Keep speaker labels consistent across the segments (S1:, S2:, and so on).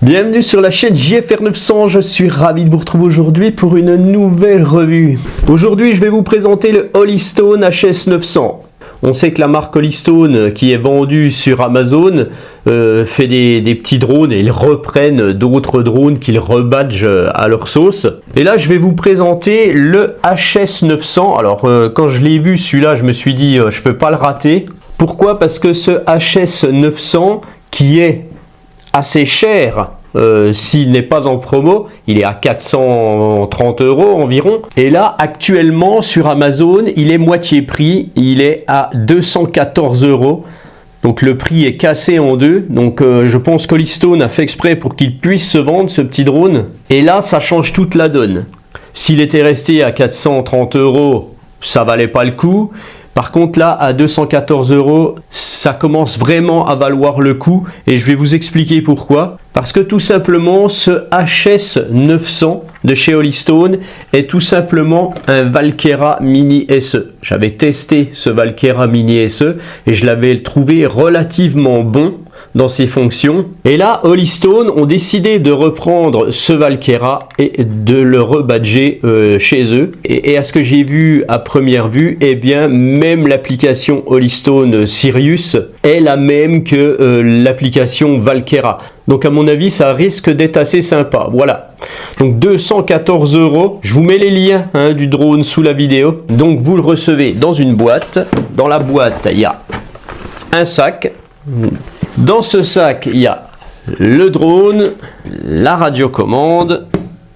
S1: Bienvenue sur la chaîne JFR 900, je suis ravi de vous retrouver aujourd'hui pour une nouvelle revue. Aujourd'hui je vais vous présenter le Holystone HS 900. On sait que la marque Holystone qui est vendue sur Amazon fait des petits drones et ils reprennent d'autres drones qu'ils rebadgent à leur sauce. Et là je vais vous présenter le HS 900. Alors quand je l'ai vu celui-là je me suis dit je peux pas le rater. Pourquoi? Parce que ce HS 900 qui est assez cher, s'il n'est pas en promo, il est à 430 € environ. Et là, actuellement sur Amazon, il est moitié prix, il est à 214 €. Donc le prix est cassé en deux. Donc je pense qu'Holystone a fait exprès pour qu'il puisse se vendre ce petit drone. Et là, ça change toute la donne. S'il était resté à 430 €, ça valait pas le coup. Par contre là à 214 €, ça commence vraiment à valoir le coup et je vais vous expliquer pourquoi. Parce que tout simplement ce HS 900 de chez Holystone est tout simplement un Valkera Mini SE. J'avais testé ce Valkera Mini SE et je l'avais trouvé relativement bon dans ses fonctions. Et là, Holystone ont décidé de reprendre ce Valkera et de le rebadger chez eux. Et à ce que j'ai vu à première vue, eh bien, même l'application Holystone Sirius est la même que l'application Valkera. Donc à mon avis, ça risque d'être assez sympa. Voilà. Donc 214 €. Je vous mets les liens du drone sous la vidéo. Donc vous le recevez dans une boîte. Dans la boîte, il y a un sac. Dans ce sac, il y a le drone, la radiocommande.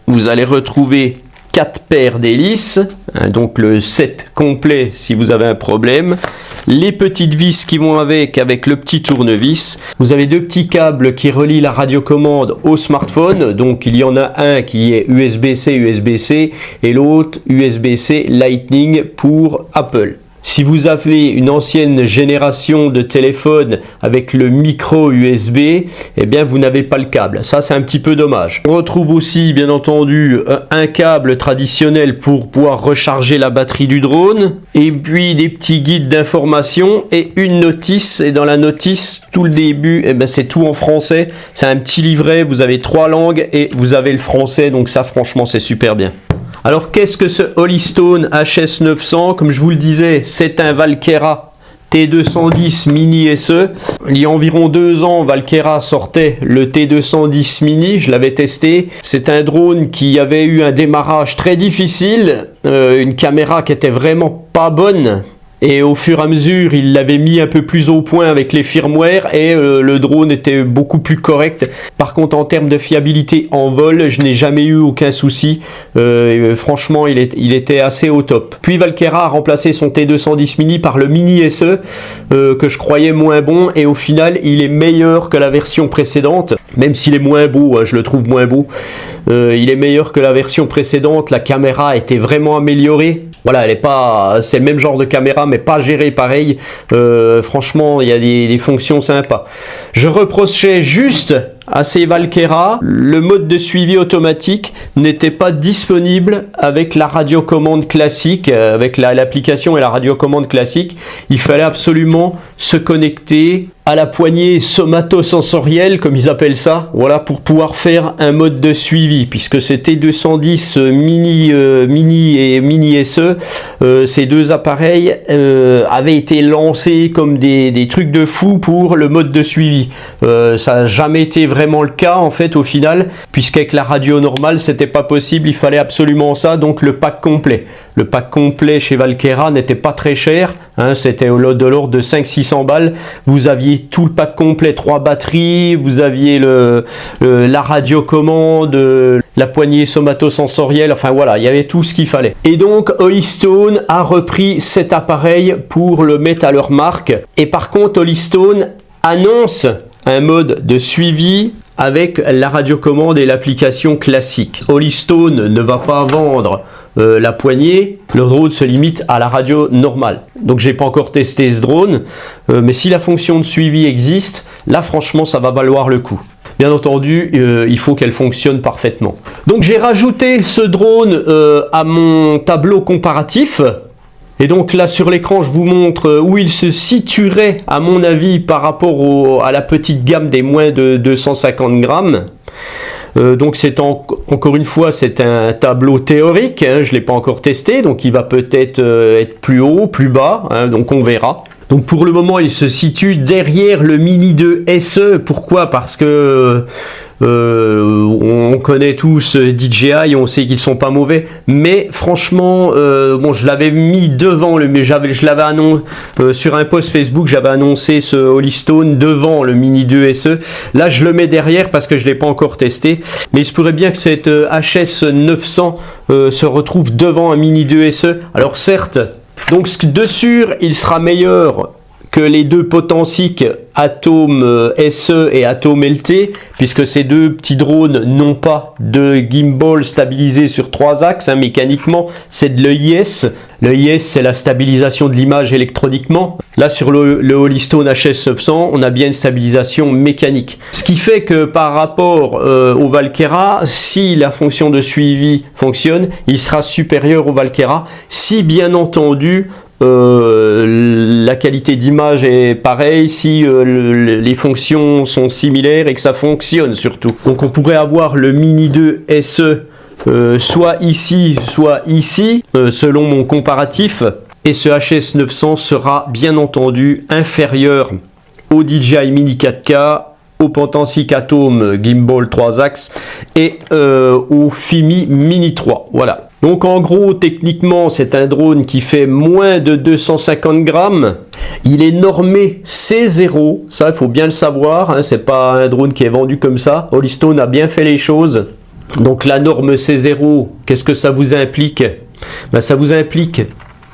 S1: Vous allez retrouver 4 paires d'hélices, donc le set complet si vous avez un problème. Les petites vis qui vont avec le petit tournevis. Vous avez 2 petits câbles qui relient la radiocommande au smartphone. Donc il y en a un qui est USB-C, USB-C et l'autre USB-C Lightning pour Apple. Si vous avez une ancienne génération de téléphone avec le micro USB, eh bien vous n'avez pas le câble. Ça c'est un petit peu dommage. On retrouve aussi bien entendu un câble traditionnel pour pouvoir recharger la batterie du drone. Et puis des petits guides d'information et une notice. Et dans la notice, tout le début, eh bien c'est tout en français. C'est un petit livret, vous avez 3 langues et vous avez le français. Donc ça franchement c'est super bien. Alors qu'est-ce que ce Holystone HS 900? Comme je vous le disais, c'est un Valkera T210 Mini SE. Il y a environ 2 ans, Valkera sortait le T210 Mini, je l'avais testé. C'est un drone qui avait eu un démarrage très difficile, une caméra qui était vraiment pas bonne. Et au fur et à mesure, il l'avait mis un peu plus au point avec les firmware et le drone était beaucoup plus correct. Par contre, en termes de fiabilité en vol, je n'ai jamais eu aucun souci. Franchement, il était assez au top. Puis Valkera a remplacé son T210 Mini par le Mini SE que je croyais moins bon et au final, il est meilleur que la version précédente. Même s'il est moins beau, je le trouve moins beau. Il est meilleur que la version précédente. La caméra a été vraiment améliorée. Voilà, c'est le même genre de caméra, mais pas gérée pareil. Franchement, il y a des fonctions sympas. Je reprochais juste à ces Valkera, le mode de suivi automatique n'était pas disponible avec la radiocommande classique, avec l'application et la radiocommande classique. Il fallait absolument se connecter à la poignée somatosensorielle, comme ils appellent ça, voilà, pour pouvoir faire un mode de suivi, puisque c'était 210 Mini et Mini SE, ces deux appareils avaient été lancés comme des trucs de fou pour le mode de suivi. Ça n'a jamais été vraiment le cas en fait au final, puisqu'avec la radio normale c'était pas possible, il fallait absolument ça, donc le pack complet. Le pack complet chez Valkera n'était pas très cher, c'était de l'ordre de 500-600 balles. Vous aviez tout le pack complet, 3 batteries, vous aviez la radiocommande, la poignée somatosensorielle, enfin voilà, il y avait tout ce qu'il fallait. Et donc Holystone a repris cet appareil pour le mettre à leur marque. Et par contre Holystone annonce un mode de suivi avec la radiocommande et l'application classique. Holystone ne va pas vendre la poignée, le drone se limite à la radio normale. Donc j'ai pas encore testé ce drone, mais si la fonction de suivi existe, là franchement ça va valoir le coup. Bien entendu, il faut qu'elle fonctionne parfaitement. Donc j'ai rajouté ce drone à mon tableau comparatif. Et donc là sur l'écran je vous montre où il se situerait à mon avis par rapport à la petite gamme des moins de 250 grammes. Donc c'est encore une fois c'est un tableau théorique, hein, je ne l'ai pas encore testé, donc il va peut-être être plus haut, plus bas, hein, donc on verra. Donc pour le moment il se situe derrière le Mini 2 SE. Pourquoi? Parce que on connaît tous DJI, on sait qu'ils sont pas mauvais, mais franchement bon, je l'avais mis devant je l'avais annoncé sur un post Facebook, j'avais annoncé ce Holystone devant le Mini 2 SE. Là je le mets derrière parce que je l'ai pas encore testé, mais il se pourrait bien que cette HS 900 se retrouve devant un Mini 2 SE. Alors certes, donc de sûr il sera meilleur que les deux Potensic Atom SE et Atom LT, puisque ces deux petits drones n'ont pas de gimbal stabilisé sur 3 axes, hein, mécaniquement c'est de l'EIS. L'EIS c'est la stabilisation de l'image électroniquement. Là sur le Holystone HS 900 on a bien une stabilisation mécanique. Ce qui fait que par rapport au Valkera, si la fonction de suivi fonctionne, il sera supérieur au Valkera, si bien entendu la qualité d'image est pareille, si les fonctions sont similaires et que ça fonctionne surtout. Donc on pourrait avoir le Mini 2 SE soit ici selon mon comparatif, et ce HS 900 sera bien entendu inférieur au DJI Mini 4K, au Potensic Atom Gimbal 3 axes et au Fimi Mini 3. Voilà. Donc en gros, techniquement, c'est un drone qui fait moins de 250 grammes. Il est normé C0, ça il faut bien le savoir, hein, c'est pas un drone qui est vendu comme ça. Holystone a bien fait les choses. Donc la norme C0, qu'est-ce que ça vous implique? Ben, ça vous implique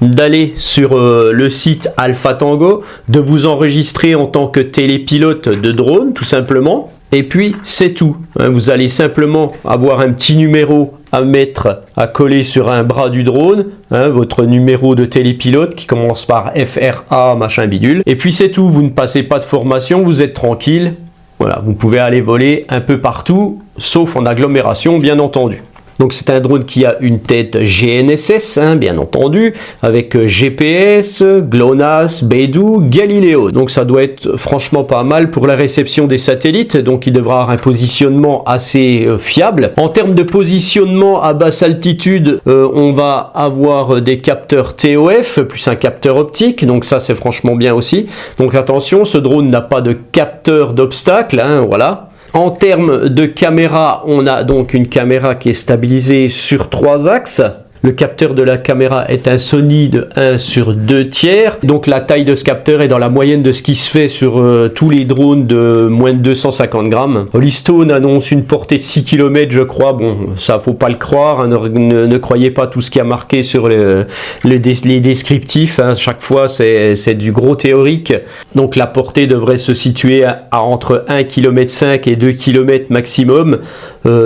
S1: d'aller sur le site Alpha Tango, de vous enregistrer en tant que télépilote de drone, tout simplement. Et puis c'est tout, hein, vous allez simplement avoir un petit numéro à mettre, à coller sur un bras du drone, hein, votre numéro de télépilote qui commence par FRA machin bidule, et puis c'est tout, vous ne passez pas de formation, vous êtes tranquille, voilà, vous pouvez aller voler un peu partout, sauf en agglomération bien entendu. Donc c'est un drone qui a une tête GNSS, hein, bien entendu, avec GPS, GLONASS, Beidou, Galileo. Donc ça doit être franchement pas mal pour la réception des satellites, donc il devra avoir un positionnement assez fiable. En termes de positionnement à basse altitude, on va avoir des capteurs TOF, plus un capteur optique, donc ça c'est franchement bien aussi. Donc attention, ce drone n'a pas de capteur d'obstacle, hein, voilà. En termes de caméra, on a donc une caméra qui est stabilisée sur 3 axes. Le capteur de la caméra est un Sony de 1/2. Donc la taille de ce capteur est dans la moyenne de ce qui se fait sur tous les drones de moins de 250 grammes. Holystone annonce une portée de 6 km je crois. Bon, ça faut pas le croire, hein. Ne croyez pas tout ce qui a marqué sur les descriptifs, hein. Chaque fois c'est du gros théorique. Donc la portée devrait se situer à entre 1,5 km et 2 km maximum.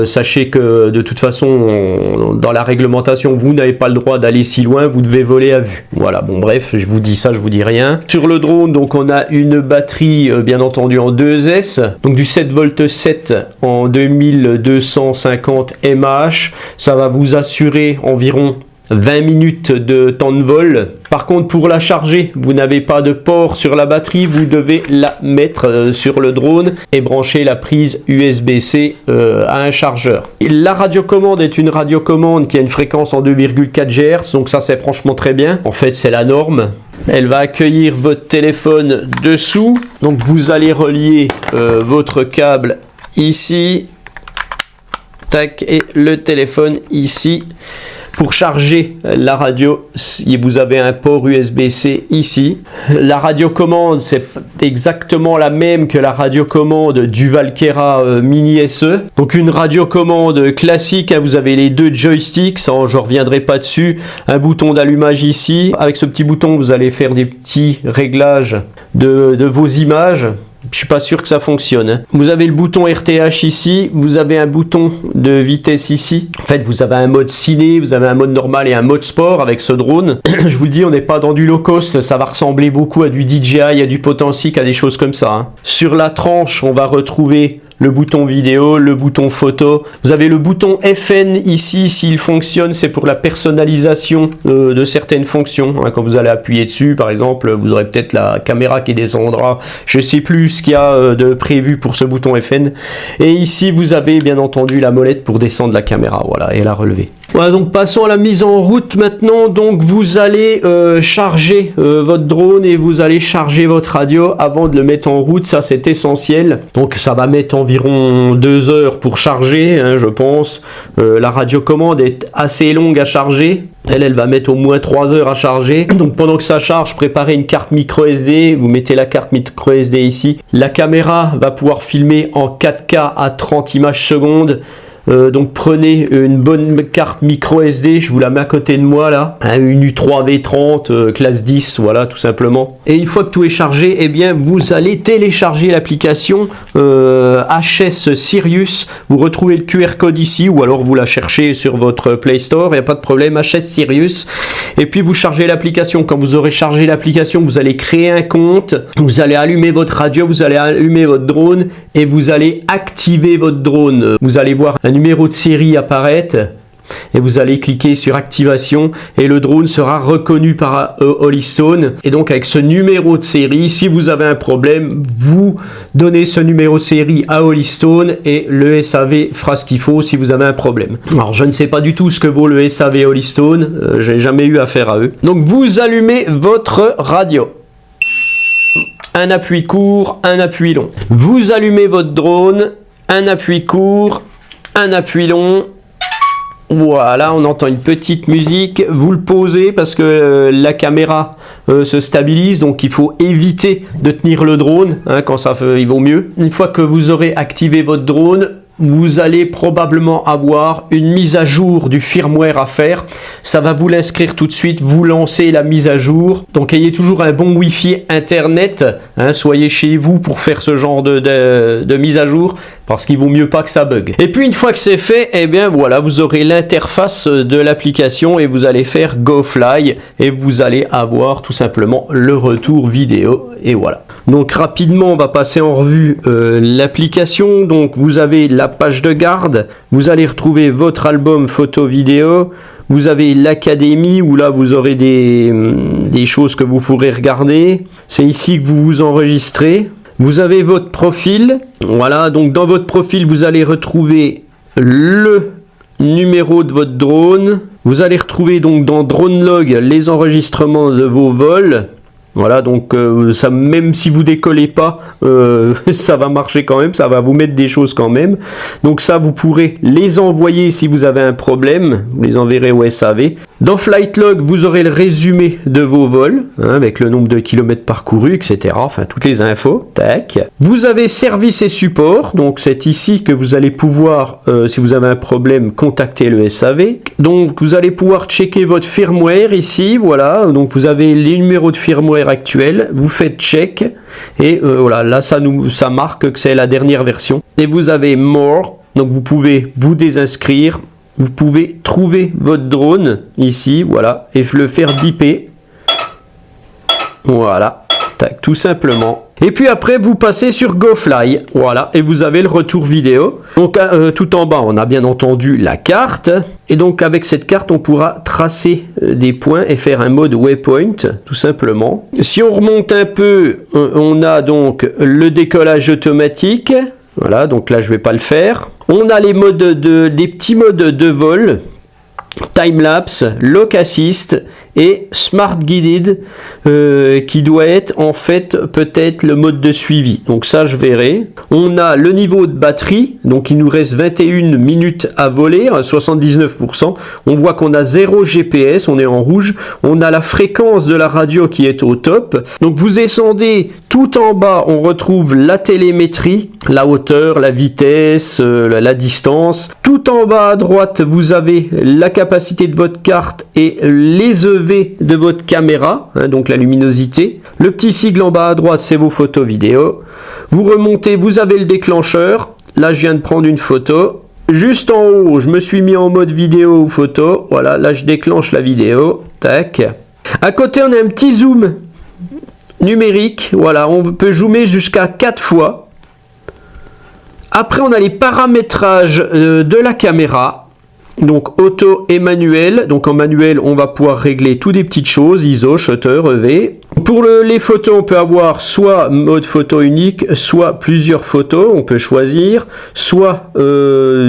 S1: Sachez que de toute façon dans la réglementation vous n'avez pas le droit d'aller si loin, vous devez voler à vue. Voilà, bon bref, je vous dis ça, je vous dis rien. Sur le drone, donc on a une batterie bien entendu en 2S, donc du 7V7 en 2250 mAh. Ça va vous assurer environ 20 minutes de temps de vol. Par contre, pour la charger, vous n'avez pas de port sur la batterie, vous devez la mettre sur le drone et brancher la prise USB-C à un chargeur. Et la radiocommande est une radiocommande qui a une fréquence en 2,4 GHz, donc ça c'est franchement très bien. En fait, c'est la norme. Elle va accueillir votre téléphone dessous, donc vous allez relier votre câble ici, tac, et le téléphone ici. Pour charger la radio, vous avez un port USB-C ici. La radiocommande, c'est exactement la même que la radiocommande du Valkera Mini SE. Donc une radiocommande classique, hein, vous avez les deux joysticks, ça, je ne reviendrai pas dessus. Un bouton d'allumage ici. Avec ce petit bouton, vous allez faire des petits réglages de vos images. Je suis pas sûr que ça fonctionne, hein. Vous avez le bouton RTH ici, vous avez un bouton de vitesse ici. En fait, vous avez un mode ciné, vous avez un mode normal et un mode sport avec ce drone. Je vous le dis, on n'est pas dans du low cost, ça va ressembler beaucoup à du DJI, à du Potensic, à des choses comme ça, hein. Sur la tranche, on va retrouver le bouton vidéo, le bouton photo. Vous avez le bouton FN ici, s'il fonctionne, c'est pour la personnalisation de certaines fonctions. Quand vous allez appuyer dessus, par exemple, vous aurez peut-être la caméra qui descendra. Je ne sais plus ce qu'il y a de prévu pour ce bouton FN. Et ici, vous avez bien entendu la molette pour descendre la caméra, voilà, et la relever. Voilà, donc passons à la mise en route maintenant. Donc vous allez charger votre drone et vous allez charger votre radio avant de le mettre en route, ça c'est essentiel. Donc ça va mettre environ 2 heures pour charger, hein, je pense. La radiocommande est assez longue à charger. Elle va mettre au moins 3 heures à charger. Donc pendant que ça charge, préparez une carte micro SD. Vous mettez la carte micro SD ici. La caméra va pouvoir filmer en 4K à 30 images secondes. Donc prenez une bonne carte micro SD, je vous la mets à côté de moi là, une U3V30 classe 10, voilà tout simplement. Et une fois que tout est chargé, eh bien vous allez télécharger l'application HS Sirius. Vous retrouvez le QR code ici ou alors vous la cherchez sur votre Play Store, il n'y a pas de problème, HS Sirius. Et puis vous chargez l'application. Quand vous aurez chargé l'application, vous allez créer un compte, vous allez allumer votre radio, vous allez allumer votre drone et vous allez activer votre drone. Vous allez voir un numéro de série apparaître et vous allez cliquer sur activation et le drone sera reconnu par Holystone. Et donc avec ce numéro de série, si vous avez un problème, vous donnez ce numéro de série à Holystone et le SAV fera ce qu'il faut si vous avez un problème. Alors je ne sais pas du tout ce que vaut le SAV Holystone, j'ai jamais eu affaire à eux. Donc vous allumez votre radio. Un appui court, un appui long. Vous allumez votre drone, un appui court, un appui long. Voilà, on entend une petite musique. Vous le posez parce que la caméra se stabilise, donc il faut éviter de tenir le drone, hein, quand ça fait, il vaut mieux. Une fois que vous aurez activé votre drone, vous allez probablement avoir une mise à jour du firmware à faire. Ça va vous l'inscrire tout de suite, vous lancez la mise à jour. Donc ayez toujours un bon Wi-Fi internet, hein, soyez chez vous pour faire ce genre de mise à jour, parce qu'il vaut mieux pas que ça bug. Et puis une fois que c'est fait, eh bien voilà, vous aurez l'interface de l'application et vous allez faire Go Fly et vous allez avoir tout simplement le retour vidéo et voilà. Donc rapidement on va passer en revue l'application. Donc vous avez la page de garde, vous allez retrouver votre album photo vidéo, vous avez l'académie où là vous aurez des choses que vous pourrez regarder, c'est ici que vous vous enregistrez. Vous avez votre profil, voilà, donc dans votre profil vous allez retrouver le numéro de votre drone, vous allez retrouver donc dans Drone Log les enregistrements de vos vols. Voilà, donc ça, même si vous décollez pas, ça va marcher quand même, ça va vous mettre des choses quand même. Donc ça, vous pourrez les envoyer si vous avez un problème, vous les enverrez au SAV. Dans Flight Log, vous aurez le résumé de vos vols, hein, avec le nombre de kilomètres parcourus, etc. Enfin, toutes les infos. Tac. Vous avez service et support, donc c'est ici que vous allez pouvoir, si vous avez un problème, contacter le SAV. Donc vous allez pouvoir checker votre firmware ici, voilà. Donc vous avez les numéros de firmware actuels, vous faites check et voilà, là ça marque que c'est la dernière version. Et vous avez More, donc vous pouvez vous désinscrire. Vous pouvez trouver votre drone ici, voilà, et le faire biper. Voilà, tac, tout simplement. Et puis après, vous passez sur GoFly, voilà, et vous avez le retour vidéo. Donc tout en bas, on a bien entendu la carte. Et donc avec cette carte, on pourra tracer des points et faire un mode waypoint, tout simplement. Si on remonte un peu, on a donc le décollage automatique. Voilà, donc là je vais pas le faire. On a les modes des petits modes de vol, time-lapse, lock assist et smart guided, qui doit être en fait peut-être le mode de suivi. Donc ça je verrai. On a le niveau de batterie, donc il nous reste 21 minutes à voler, à 79%. On voit qu'on a 0 GPS, on est en rouge. On a la fréquence de la radio qui est au top. Donc vous descendez tout en bas, on retrouve la télémétrie, la hauteur, la vitesse, la distance. Tout en bas à droite, vous avez la capacité de votre carte et les EV de votre caméra, hein, donc la luminosité. Le petit sigle en bas à droite, c'est vos photos vidéo. Vous remontez, vous avez le déclencheur. Là, je viens de prendre une photo. Juste en haut, je me suis mis en mode vidéo ou photo. Voilà, là, je déclenche la vidéo. Tac. À côté, on a un petit zoom numérique. Voilà, on peut zoomer jusqu'à 4 fois. Après, on a les paramétrages de la caméra. Donc auto et manuel. Donc en manuel, on va pouvoir régler toutes des petites choses, ISO, shutter, EV. Pour les photos, on peut avoir soit mode photo unique, soit plusieurs photos, on peut choisir, soit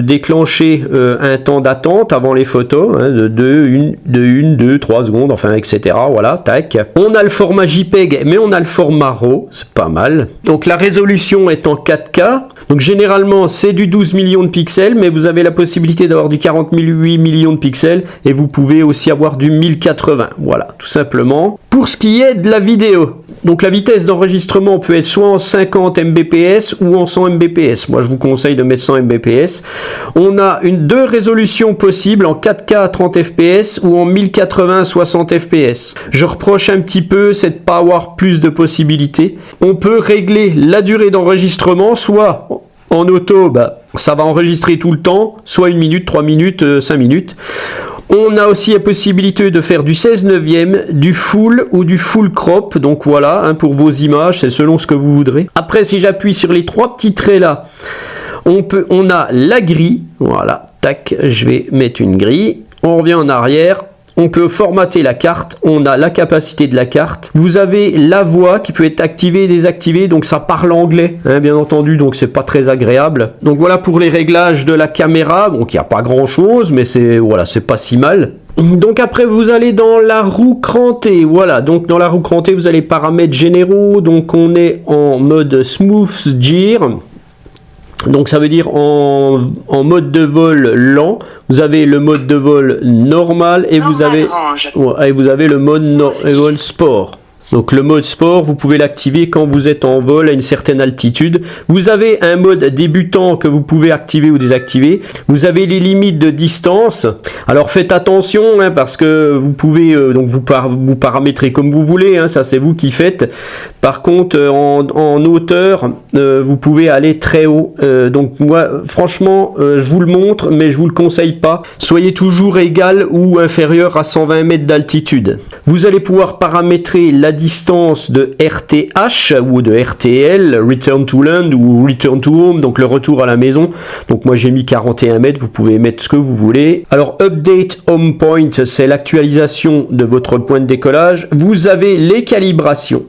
S1: déclencher un temps d'attente avant les photos, hein, de 1, 2, 3 secondes, enfin etc. Voilà, tac. On a le format JPEG, mais on a le format RAW, c'est pas mal. Donc la résolution est en 4K. Donc généralement, c'est du 12 millions de pixels, mais vous avez la possibilité d'avoir du 48 millions de pixels, et vous pouvez aussi avoir du 1080. Voilà, tout simplement. Pour ce qui est de la vidéo, donc la vitesse d'enregistrement peut être soit en 50 Mbps ou en 100 Mbps. Moi, je vous conseille de mettre 100 Mbps. On a deux résolutions possibles, en 4K à 30 fps ou en 1080 à 60 fps. Je reproche un petit peu, c'est de ne pas avoir plus de possibilités. On peut régler la durée d'enregistrement, soit en auto, ça va enregistrer tout le temps, soit 1 minute, 3 minutes, 5 minutes. On a aussi la possibilité de faire du 16/9, du full ou du full crop. Donc voilà, hein, pour vos images, c'est selon ce que vous voudrez. Après, si j'appuie sur les trois petits traits là, on a la grille. Voilà, tac, je vais mettre une grille. On revient en arrière. On peut formater la carte, on a la capacité de la carte. Vous avez la voix qui peut être activée et désactivée, donc ça parle anglais, hein, bien entendu, donc c'est pas très agréable. Donc voilà pour les réglages de la caméra, donc il n'y a pas grand chose, mais c'est pas si mal. Donc après vous allez dans la roue crantée, voilà, donc dans la roue crantée vous allez paramètres généraux, donc on est en mode smooth gear. Donc ça veut dire en mode de vol lent, vous avez le mode de vol normal et vous avez le mode vol sport. Donc le mode sport, vous pouvez l'activer quand vous êtes en vol à une certaine altitude. Vous avez un mode débutant que vous pouvez activer ou désactiver. Vous avez les limites de distance. Alors faites attention, hein, parce que vous pouvez donc vous paramétrer comme vous voulez, hein, ça c'est vous qui faites. Par contre en hauteur, vous pouvez aller très haut. Donc moi franchement je vous le montre, mais je vous le conseille pas. Soyez toujours égal ou inférieur à 120 mètres d'altitude. Vous allez pouvoir paramétrer la distance de RTH ou de RTL, Return to Land ou Return to Home, donc le retour à la maison. Donc moi j'ai mis 41 mètres, vous pouvez mettre ce que vous voulez. Alors Update Home Point, c'est l'actualisation de votre point de décollage. Vous avez les calibrations.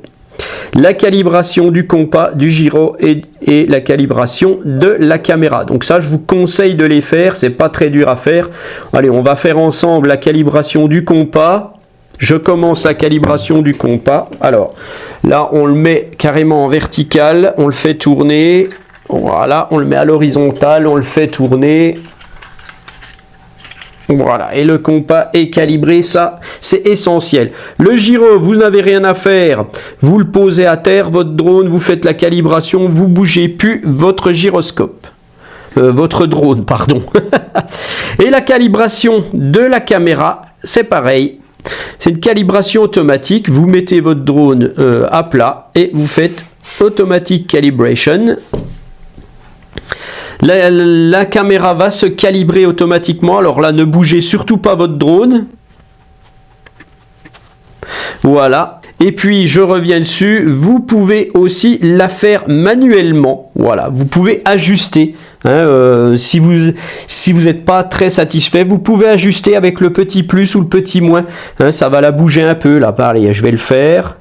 S1: La calibration du compas, du gyro et la calibration de la caméra. Donc ça, je vous conseille de les faire, c'est pas très dur à faire. Allez, on va faire ensemble la calibration du compas. Je commence la calibration du compas. Alors, là, on le met carrément en vertical, on le fait tourner. Voilà, on le met à l'horizontale, on le fait tourner. Voilà, et le compas est calibré, ça c'est essentiel. Le gyro, vous n'avez rien à faire, vous le posez à terre, votre drone, vous faites la calibration, vous bougez plus votre gyroscope. Votre drone, pardon. Et la calibration de la caméra, c'est pareil. C'est une calibration automatique, vous mettez votre drone à plat et vous faites Automatic Calibration. La caméra va se calibrer automatiquement. Alors là, ne bougez surtout pas votre drone. Voilà. Et puis, je reviens dessus. Vous pouvez aussi la faire manuellement. Voilà. Vous pouvez ajuster. Hein, si vous n'êtes pas très satisfait, vous pouvez ajuster avec le petit plus ou le petit moins. Hein, ça va la bouger un peu. Là, pareil, je vais le faire.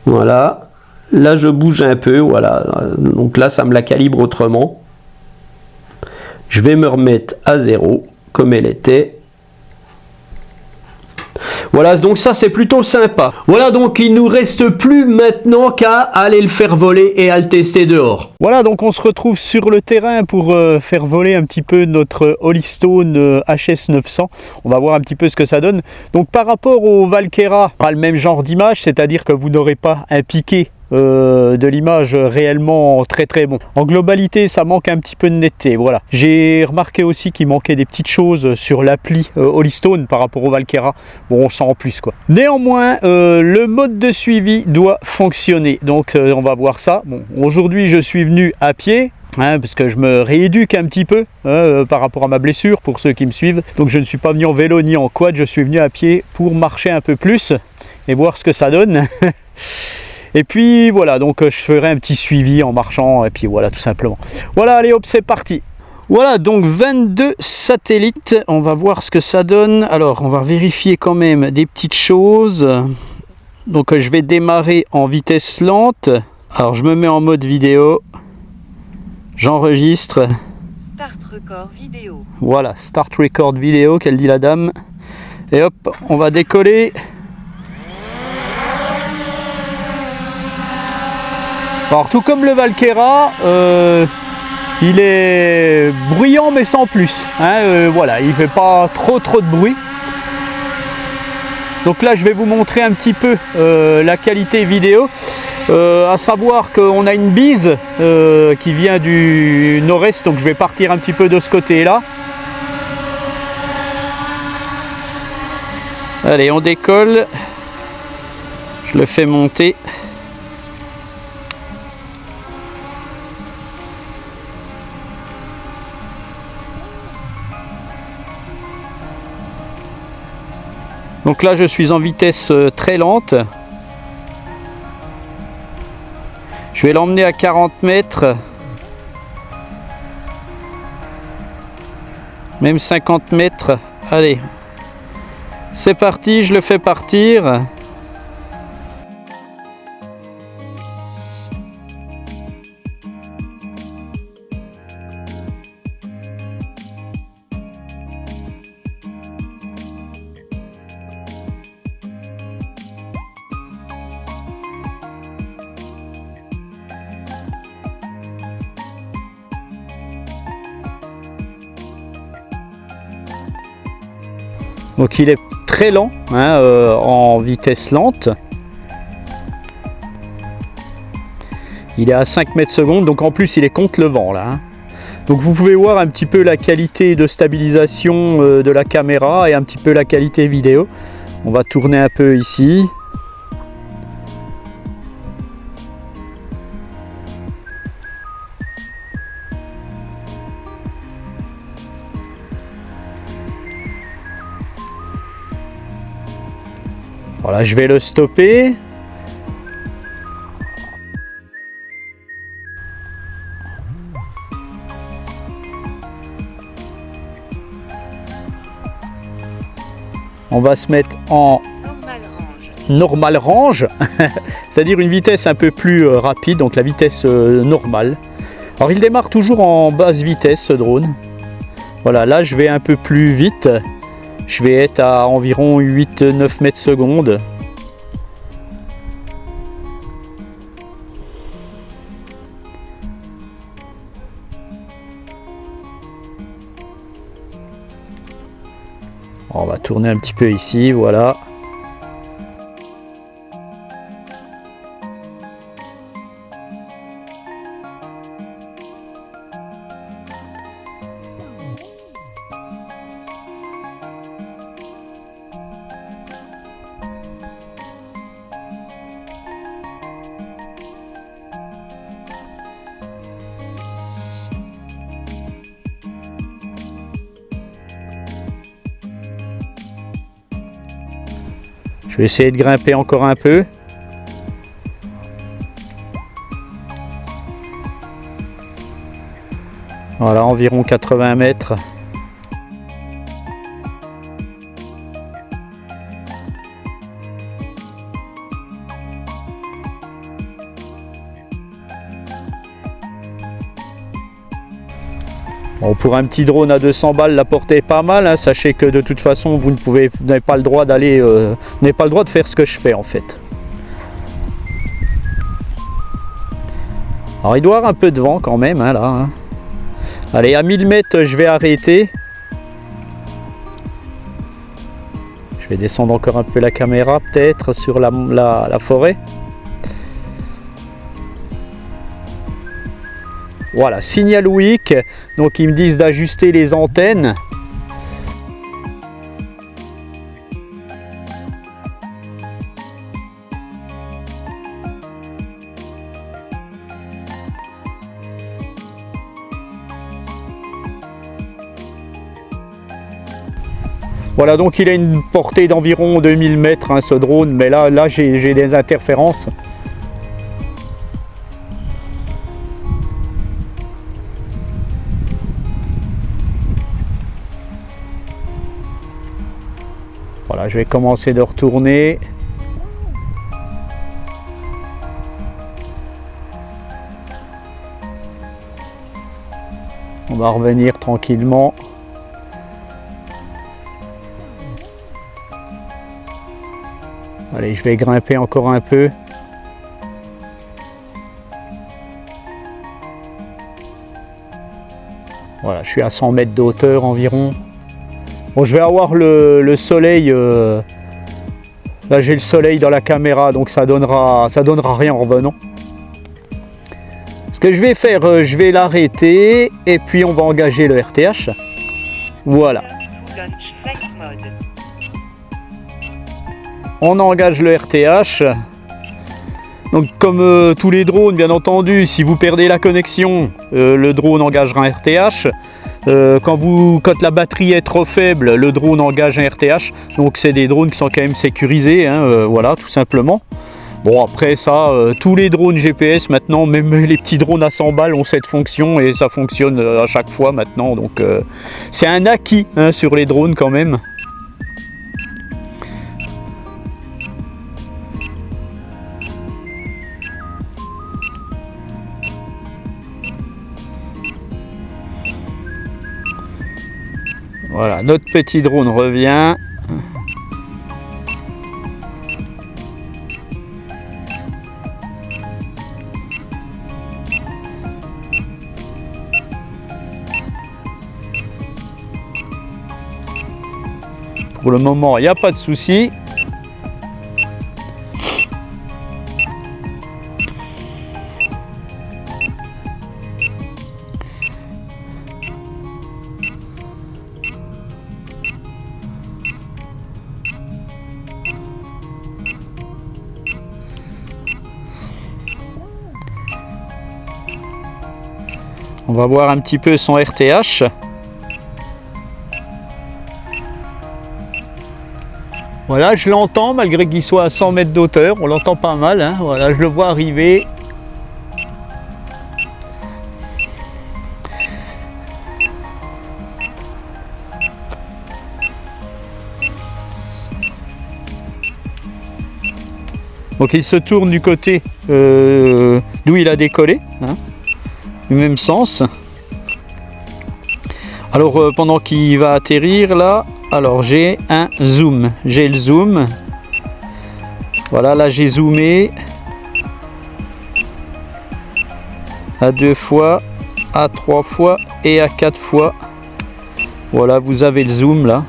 S1: Voilà. Là, je bouge un peu. Voilà. Donc là, ça me la calibre autrement. Je vais me remettre à 0 comme elle était. Voilà, donc ça c'est plutôt sympa. Voilà, donc il nous reste plus maintenant qu'à aller le faire voler et à le tester dehors.
S2: Voilà, donc on se retrouve sur le terrain pour faire voler un petit peu notre Holystone HS900. On va voir un petit peu ce que ça donne. Donc par rapport au Valkera, pas le même genre d'image, c'est-à-dire que vous n'aurez pas un piqué de l'image réellement très très bon. En globalité, ça manque un petit peu de netteté. Voilà. J'ai remarqué aussi qu'il manquait des petites choses sur l'appli Holystone par rapport au Valkera. Bon, on sent en plus quoi. Néanmoins, le mode de suivi doit fonctionner. Donc, on va voir ça. Bon, aujourd'hui, je suis venu à pied. Hein, parce que je me rééduque un petit peu par rapport à ma blessure pour ceux qui me suivent. Donc je ne suis pas venu en vélo ni en quad, je suis venu à pied pour marcher un peu plus et voir ce que ça donne. Et puis voilà, donc je ferai un petit suivi en marchant, et puis voilà, tout simplement. Voilà, allez hop, c'est parti. Voilà, donc 22 satellites, on va voir ce que ça donne. Alors, on va vérifier quand même des petites choses. Donc, je vais démarrer en vitesse lente. Alors, je me mets en mode vidéo. J'enregistre.
S3: Start record vidéo.
S2: Voilà, start record vidéo, qu'elle dit la dame. Et hop, on va décoller. Alors, tout comme le Valkyra, il est bruyant mais sans plus, hein, voilà, il fait pas trop de bruit. Donc là je vais vous montrer un petit peu la qualité vidéo, à savoir qu'on a une bise qui vient du nord-est, donc je vais partir un petit peu de ce côté là. Allez, on décolle, je le fais monter. Donc là je suis en vitesse très lente. Je vais l'emmener à 40 mètres. Même 50 mètres. Allez. C'est parti, je le fais partir. Donc il est très lent, hein, en vitesse lente. Il est à 5 mètres secondes, donc en plus il est contre le vent là. Hein. Donc vous pouvez voir un petit peu la qualité de stabilisation de la caméra et un petit peu la qualité vidéo. On va tourner un peu ici. Voilà, je vais le stopper. On va se mettre en normal range, c'est-à-dire une vitesse un peu plus rapide, donc la vitesse normale. Alors il démarre toujours en basse vitesse ce drone. Voilà, là je vais un peu plus vite. Je vais être à environ 8-9 mètres secondes. On va tourner un petit peu ici, voilà. Je vais essayer de grimper encore un peu. Voilà, environ 80 mètres. Bon, pour un petit drone à 200 balles, la portée est pas mal. Hein. Sachez que de toute façon, vous n'avez pas le droit d'aller, n'avez pas le droit de faire ce que je fais en fait. Alors il doit y avoir un peu de vent quand même, hein, là. Hein. Allez, à 1000 mètres, je vais arrêter. Je vais descendre encore un peu la caméra, peut-être, sur la forêt. Voilà, signal weak, donc ils me disent d'ajuster les antennes. Voilà, donc il a une portée d'environ 2000 mètres, hein, ce drone, mais là j'ai des interférences. Voilà, je vais commencer de retourner. On va revenir tranquillement. Allez, je vais grimper encore un peu. Voilà, je suis à 100 mètres de hauteur environ. Bon, je vais avoir le soleil. Là, j'ai le soleil dans la caméra, donc ça donnera rien en revenant. Ce que je vais faire, je vais l'arrêter et puis on va engager le RTH. Voilà. On engage le RTH. Donc comme tous les drones, bien entendu, si vous perdez la connexion, le drone engagera un RTH. Quand la batterie est trop faible, le drone engage un RTH. Donc c'est des drones qui sont quand même sécurisés, hein, voilà, tout simplement. Bon, après ça, tous les drones GPS maintenant, même les petits drones à 100 balles ont cette fonction et ça fonctionne à chaque fois maintenant. Donc c'est un acquis, hein, sur les drones quand même. Voilà, notre petit drone revient. Pour le moment, il n'y a pas de souci. On va voir un petit peu son RTH. Voilà, je l'entends malgré qu'il soit à 100 mètres d'auteur. On l'entend pas mal, hein. Voilà, je le vois arriver. Donc il se tourne du côté d'où il a décollé, hein, du même sens. Alors pendant qu'il va atterrir là, alors j'ai un zoom, j'ai le zoom. Voilà, là j'ai zoomé à 2 fois, à 3 fois et à 4 fois. Voilà, vous avez le zoom là.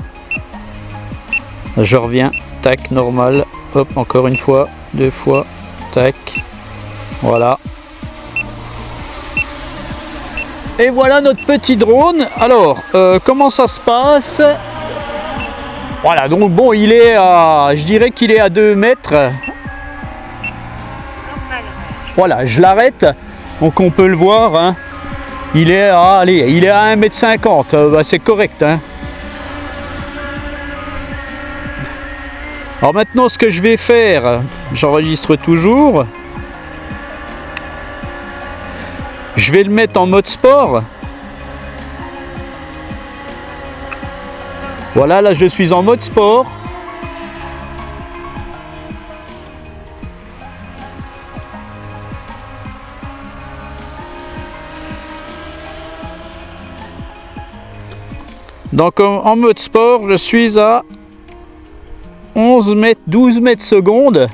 S2: Je reviens, tac, normal, hop, encore une fois, 2 fois, tac, voilà. Et voilà notre petit drone. Alors, comment ça se passe? Voilà, donc bon, il est à, je dirais qu'il est à 2 mètres. Voilà, je l'arrête, donc on peut le voir, hein. Il est à, allez, il est à 1,50 m, bah, c'est correct, hein. Alors maintenant, ce que je vais faire, j'enregistre toujours. Je vais le mettre en mode sport. Voilà, là je suis en mode sport. Donc en mode sport, je suis à 11 mètres, 12 mètres secondes.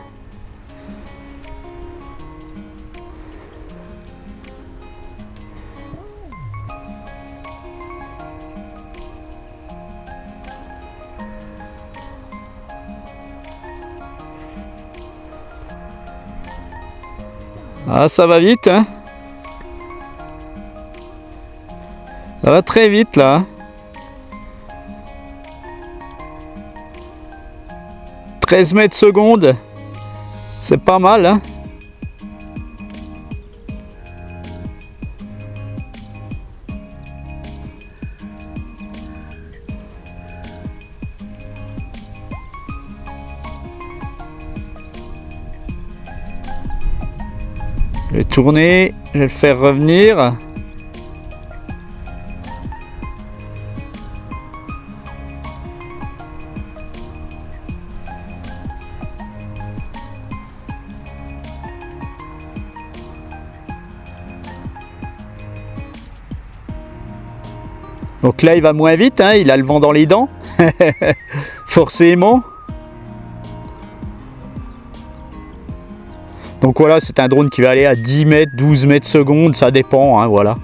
S2: Ah, ça va vite, hein? Ça va très vite là. 13 mètres secondes. C'est pas mal, hein? Je vais tourner, je vais le faire revenir. Donc là il va moins vite, hein, il a le vent dans les dents, forcément. Donc voilà, c'est un drone qui va aller à 10 mètres, 12 mètres secondes, ça dépend, hein, voilà.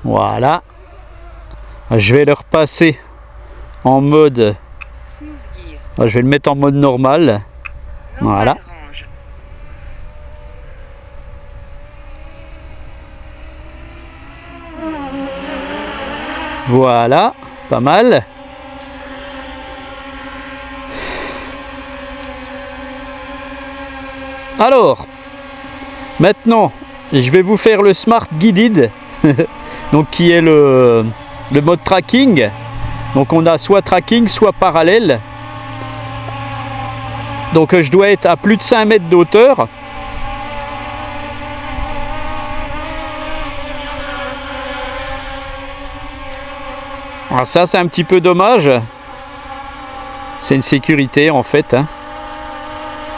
S2: Voilà. Je vais le repasser en mode... Je vais le mettre en mode normal. Voilà. Voilà, pas mal. Alors, maintenant, je vais vous faire le Smart Guided, donc qui est le mode tracking. Donc on a soit tracking, soit parallèle. Donc je dois être à plus de 5 mètres d'auteur. Alors ça c'est un petit peu dommage. C'est une sécurité en fait, hein.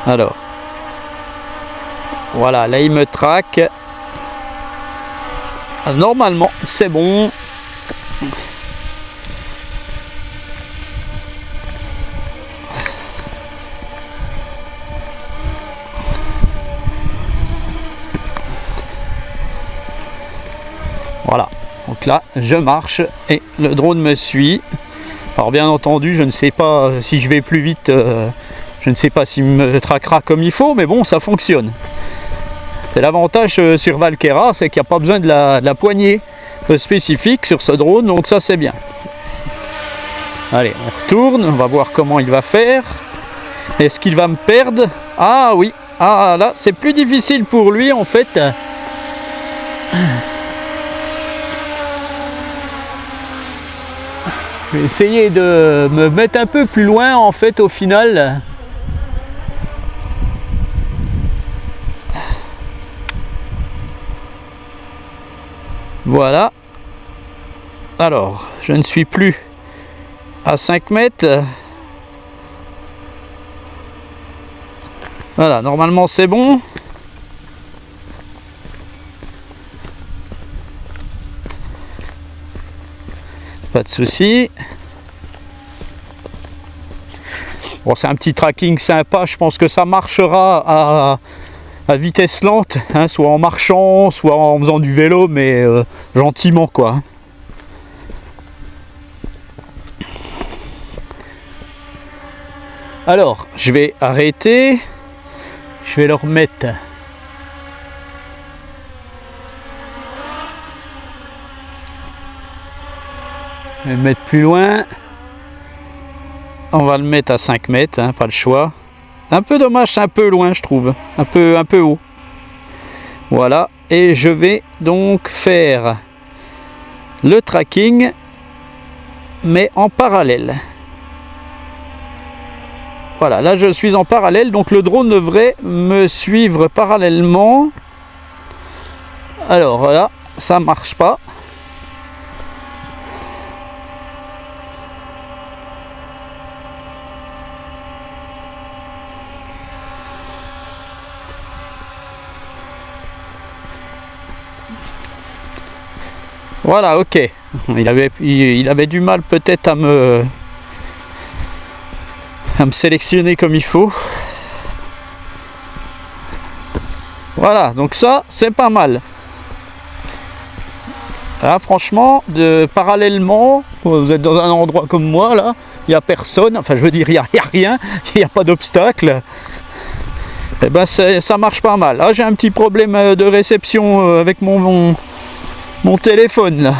S2: Alors. Voilà, là il me traque. Normalement, c'est bon. Voilà, donc là je marche et le drone me suit. Alors bien entendu, je ne sais pas si je vais plus vite, je ne sais pas s'il me traquera comme il faut, mais bon, ça fonctionne. C'est l'avantage sur Valkera, c'est qu'il n'y a pas besoin de la poignée spécifique sur ce drone, donc ça c'est bien. Allez, on retourne, on va voir comment il va faire. Est-ce qu'il va me perdre? Ah oui, ah là c'est plus difficile pour lui en fait. Je vais essayer de me mettre un peu plus loin en fait au final. Voilà. Alors, je ne suis plus à 5 mètres. Voilà, normalement c'est bon. Pas de souci. Bon, c'est un petit tracking sympa. Je pense que ça marchera à vitesse lente, hein, soit en marchant, soit en faisant du vélo, mais gentiment quoi. Alors, je vais arrêter. Je vais le remettre. Je vais le mettre plus loin. On va le mettre à 5 mètres, hein, pas le choix. Un peu dommage, c'est un peu loin je trouve, un peu haut. Voilà, et je vais donc faire le tracking, mais en parallèle. Voilà, là je suis en parallèle, donc le drone devrait me suivre parallèlement. Alors voilà, ça marche pas. Voilà, ok. Il avait du mal peut-être à me sélectionner comme il faut. Voilà, donc ça, c'est pas mal. Là, franchement, parallèlement, vous êtes dans un endroit comme moi, là, il n'y a personne. Enfin, je veux dire, il n'y a rien, il n'y a pas d'obstacle. eh ben ça marche pas mal. Ah, j'ai un petit problème de réception avec mon téléphone là.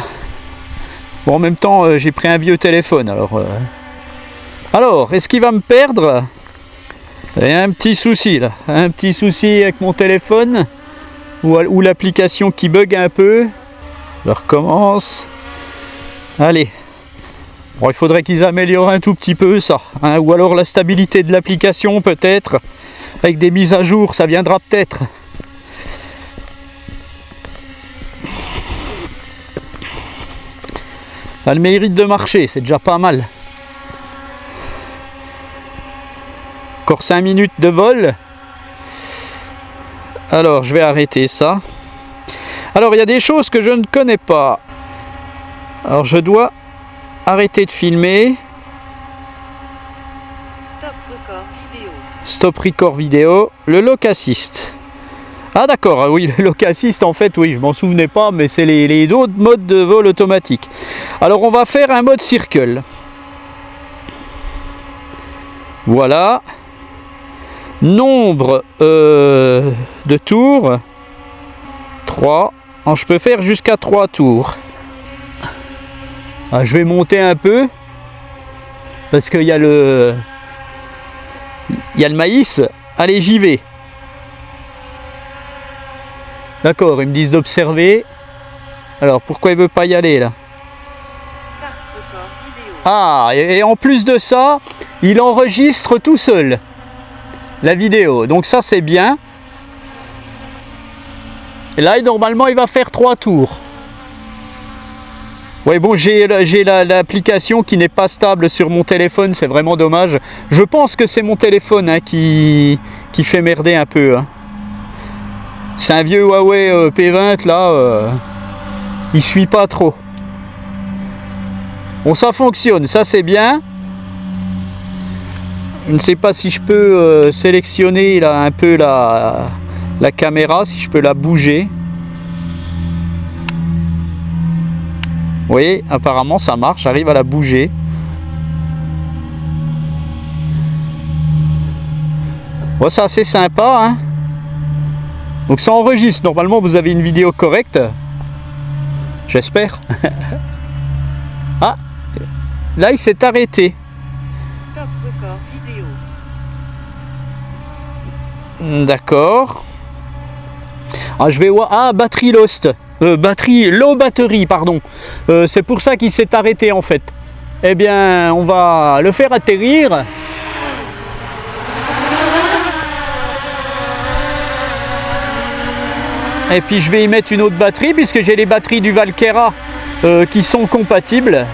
S2: Bon, en même temps, j'ai pris un vieux téléphone. Alors, est-ce qu'il va me perdre? Il y a un petit souci là. Un petit souci avec mon téléphone. Ou l'application qui bug un peu. Je recommence. Allez. Bon, il faudrait qu'ils améliorent un tout petit peu ça. Hein, ou alors la stabilité de l'application peut-être. Avec des mises à jour, ça viendra peut-être. Ça a le mérite de marcher, c'est déjà pas mal. Encore 5 minutes de vol. Alors, je vais arrêter ça. Alors, il y a des choses que je ne connais pas. Alors, je dois arrêter de filmer.
S3: Stop record vidéo.
S2: Stop record vidéo. Le lock assist. Ah d'accord, oui, le lock assist, en fait, oui, je m'en souvenais pas, mais c'est les autres modes de vol automatique. Alors, on va faire un mode circle. Voilà. Nombre de tours. 3. Alors, je peux faire jusqu'à 3 tours. Ah, je vais monter un peu. Parce qu'il y a le maïs. Allez, j'y vais. D'accord, ils me disent d'observer. Alors, pourquoi il veut pas y aller là?
S3: Start record vidéo.
S2: Ah, et en plus de ça, il enregistre tout seul la vidéo. Donc ça, c'est bien. Et là, normalement, il va faire 3 tours. Ouais, bon, j'ai l'application qui n'est pas stable sur mon téléphone. C'est vraiment dommage. Je pense que c'est mon téléphone hein, qui fait merder un peu. Hein. C'est un vieux Huawei P20 là, il suit pas trop. Bon, ça fonctionne, ça c'est bien. Je ne sais pas si je peux sélectionner là un peu la caméra, si je peux la bouger. Vous voyez, apparemment ça marche, j'arrive à la bouger. Bon, c'est assez sympa, hein. Donc ça enregistre, normalement vous avez une vidéo correcte. J'espère. Ah, là il s'est arrêté.
S3: Stop record vidéo.
S2: D'accord. Ah, je vais voir. Ah, batterie lost. Low batterie, pardon. C'est pour ça qu'il s'est arrêté en fait. Eh bien, on va le faire atterrir. Et puis je vais y mettre une autre batterie puisque j'ai les batteries du Valkera qui sont compatibles.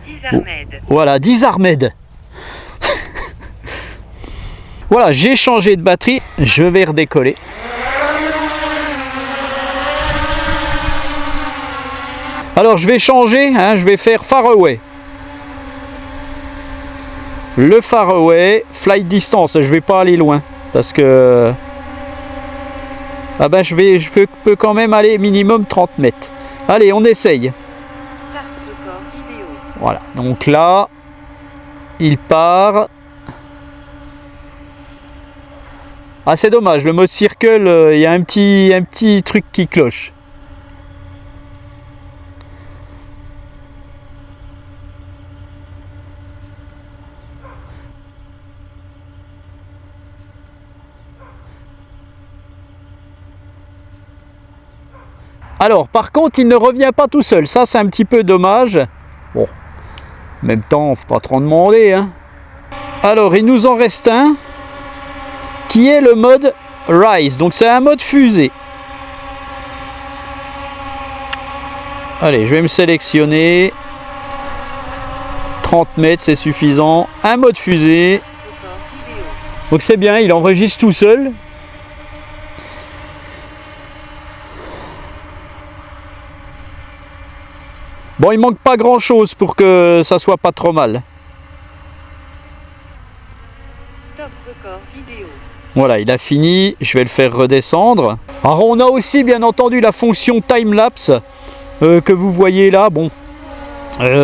S3: 10 Armed.
S2: Voilà, 10 Armed. Voilà, j'ai changé de batterie. Je vais redécoller. Alors je vais changer, hein, je vais faire Far Away. Le Far Away, Flight Distance, je vais pas aller loin parce que ah ben je peux quand même aller minimum 30 mètres. Allez, on essaye.
S3: Start record vidéo.
S2: Voilà, donc là il part. Ah, c'est dommage, le mode circle, il y a un petit truc qui cloche. Alors, par contre, il ne revient pas tout seul. Ça, c'est un petit peu dommage. Bon, en même temps, faut pas trop demander. Hein. Alors, il nous en reste un qui est le mode Rise. Donc, c'est un mode fusée. Allez, je vais me sélectionner. 30 mètres, c'est suffisant. Un mode fusée.
S3: Record vidéo.
S2: Donc, c'est bien, il enregistre tout seul. Bon, il manque pas grand chose pour que ça soit pas trop mal.
S3: Stop record vidéo.
S2: Voilà, il a fini. Je vais le faire redescendre. Alors, on a aussi bien entendu la fonction time-lapse que vous voyez là. Bon,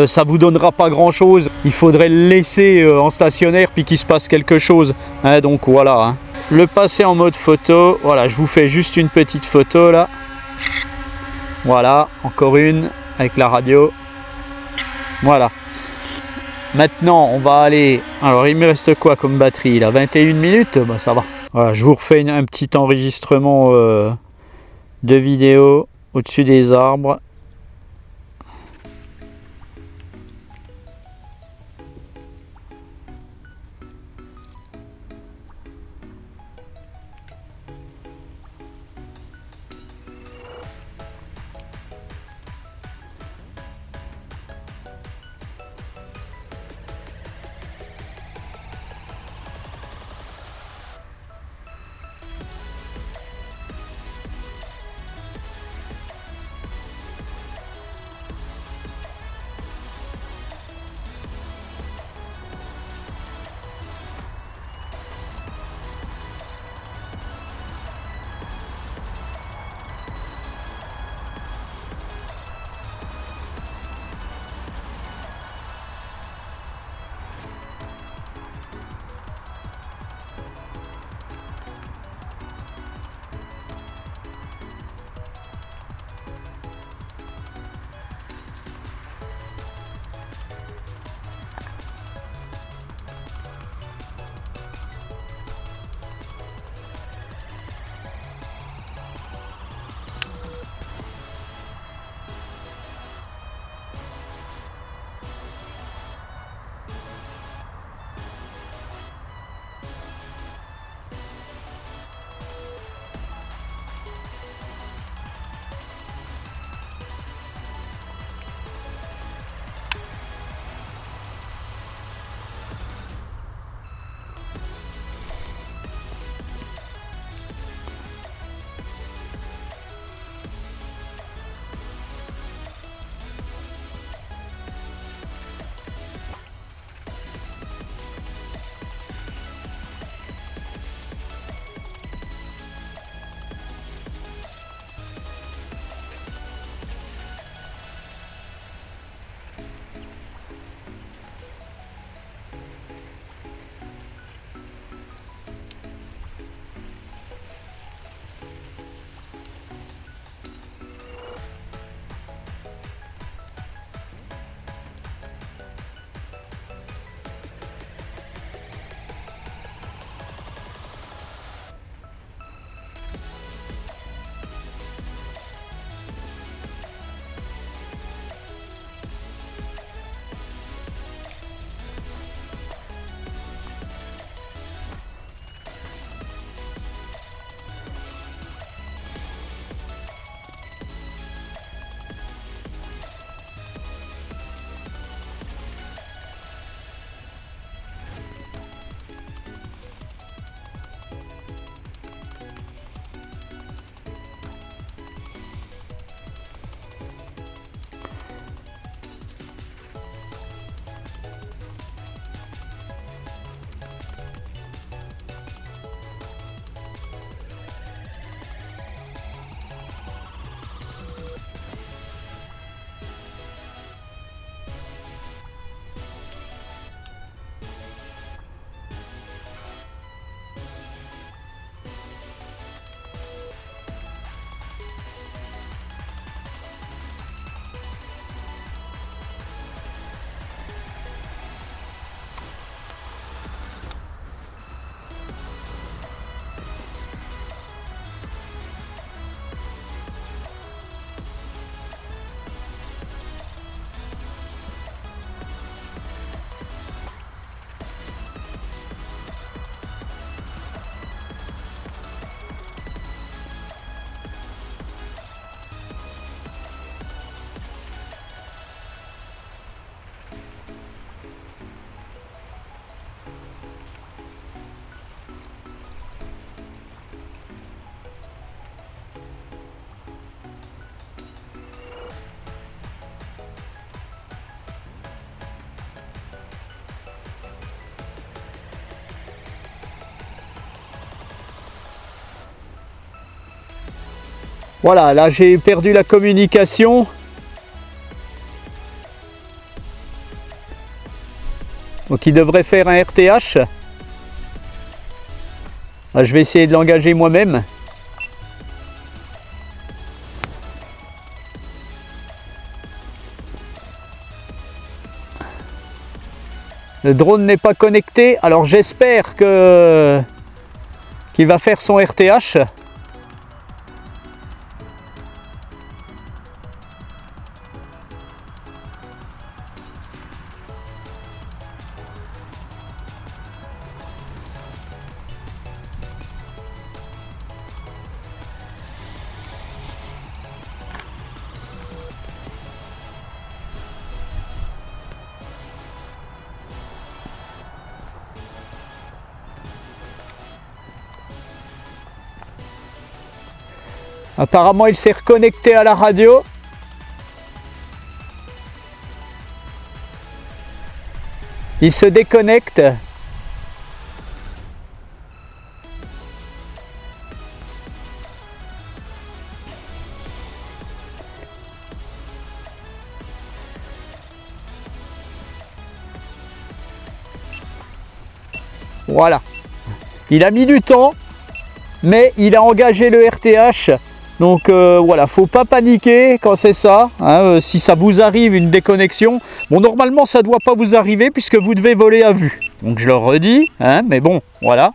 S2: ça vous donnera pas grand chose. Il faudrait le laisser en stationnaire puis qu'il se passe quelque chose, hein, donc voilà, hein. Le passer en mode photo, voilà, je vous fais juste une petite photo là, voilà, encore une avec la radio, voilà. Maintenant on va aller, alors il me reste quoi comme batterie là, 21 minutes, bah ça va. Voilà, je vous refais un petit enregistrement de vidéo au-dessus des arbres. Voilà, là j'ai perdu la communication. Donc il devrait faire un RTH. Là, je vais essayer de l'engager moi-même. Le drone n'est pas connecté, alors j'espère qu'il va faire son RTH. Apparemment, il s'est reconnecté à la radio. Il se déconnecte. Voilà. Il a mis du temps, mais il a engagé le RTH. Donc voilà, faut pas paniquer quand c'est ça, hein, si ça vous arrive une déconnexion. Bon, normalement ça doit pas vous arriver puisque vous devez voler à vue. Donc je le redis, hein, mais bon, voilà.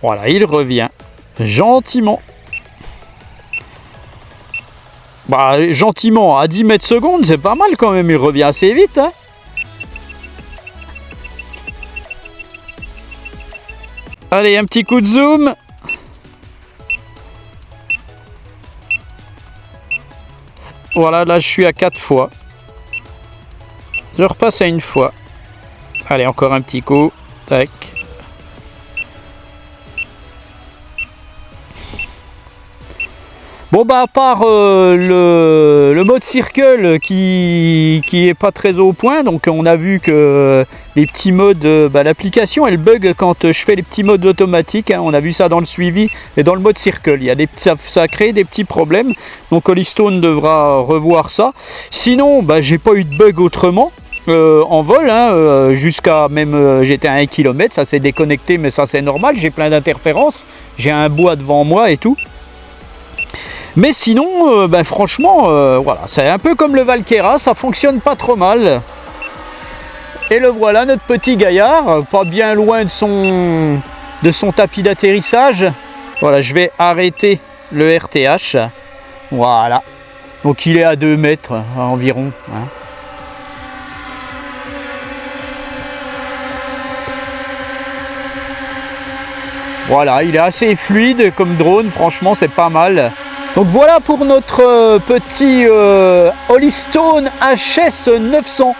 S2: Voilà, il revient gentiment. Bah gentiment, à 10 mètres secondes, c'est pas mal quand même, il revient assez vite, hein. Allez, un petit coup de zoom. Voilà, là je suis à 4 fois. Je repasse à une fois. Allez, encore un petit coup. Tac. Bon bah à part le mode circle qui est pas très au point, donc on a vu que les petits modes, l'application elle bug quand je fais les petits modes automatiques, hein, on a vu ça dans le suivi et dans le mode circle, il y a ça crée des petits problèmes, donc Holystone devra revoir ça. Sinon j'ai pas eu de bug autrement. En vol, hein, jusqu'à même j'étais à 1 km, ça s'est déconnecté mais ça c'est normal, j'ai plein d'interférences, j'ai un bois devant moi et tout. Mais sinon, franchement, voilà, c'est un peu comme le Valkera, ça fonctionne pas trop mal. Et le voilà, notre petit gaillard, pas bien loin de son tapis d'atterrissage. Voilà, je vais arrêter le RTH. Voilà. Donc il est à 2 mètres environ. Hein. Voilà, il est assez fluide comme drone, franchement c'est pas mal. Donc voilà pour notre petit Holystone HS 900.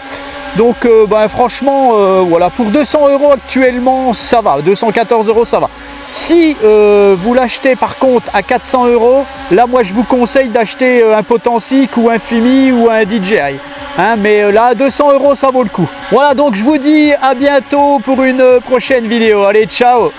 S2: Donc franchement, voilà, pour 200 € actuellement, ça va. 214 € ça va. Si vous l'achetez par contre à 400 €, là moi je vous conseille d'acheter un Potensic ou un Fimi ou un DJI. Hein, mais là à 200 € ça vaut le coup. Voilà, donc je vous dis à bientôt pour une prochaine vidéo. Allez, ciao!